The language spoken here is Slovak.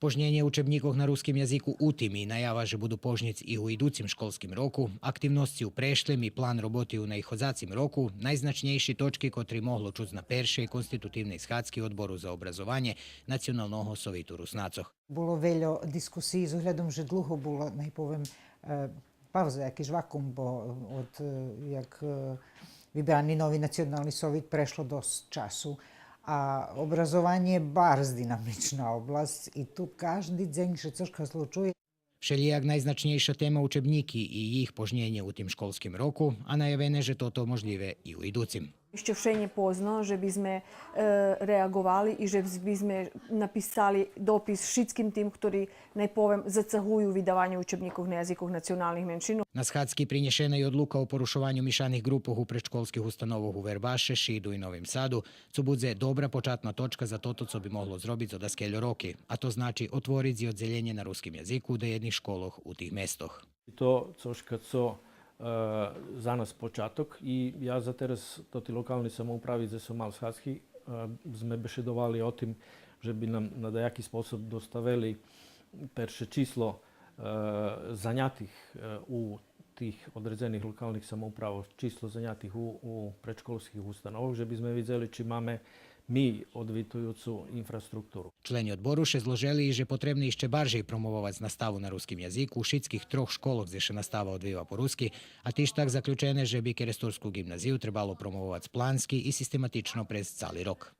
Požnjenje učebnikov na ruskim jaziku u tim i najava, že budu požnjec i u iducim školskim roku, aktivnosti u prešlem i plan roboti u najhodzacim roku, najznačnejší točky, kotri mohlo čuť na peršej konstitutivnej schádski odboru za obrazovanje Nacionalного совіту Руснаcoh. Було veľa diskusí s ohľadom, že dlho bolo, najpoviem, pauza, jakýž vakuum, bo od jak vybraný nový nacionálny sovjet prešlo dosť času. A obrazovanje je bardzo dynamična oblast i tu každý deň se troška slučuje. Všelijak najznačnejša téma učebníky i ich požnjenje u tim školskim roku, a najavene, že toto možljive i u iducim. Ešte všejne pozno, že by sme reagovali i že by sme napisali dopis všetkým tým, ktorí, najpovem, zacahujú vydavanje učebníkov na jazykoch nacionalnih menšin. Na schádski prinješena i odluka o porušovanju mišanih grupoh u predškolskih ustanovov u Verbaše, Šidu i Novim Sadu, co budze dobra počatna točka za toto, co bi moglo zrobiti za daskeljo roki, a to znači otvoriť i odzeljenje na ruskim jaziku do jednih školoh u tih mestoh. To cožka co za nas počatok i ja za teraz do ti lokalni samoupravi gdje som mal schádski sme bešedovali o tim, že bi nam na dajaki sposob dostavili perše číslo zanjatih u tih odredzenih lokalnih samouprava, číslo zanjatih u predškolských ustanovov, že by sme videli, či máme mi odvitujúcu infrastruktúru. Členi odboru še zloželi, že potrebno ešte baržej promovovať nastavu na ruskim jaziku u všetkých troch školok, kde še nastava odviva po ruski, a tiež tak zaključene, že bi Kerestorskú gimnaziju trebalo promovovať plansky i sistematično prez cali rok.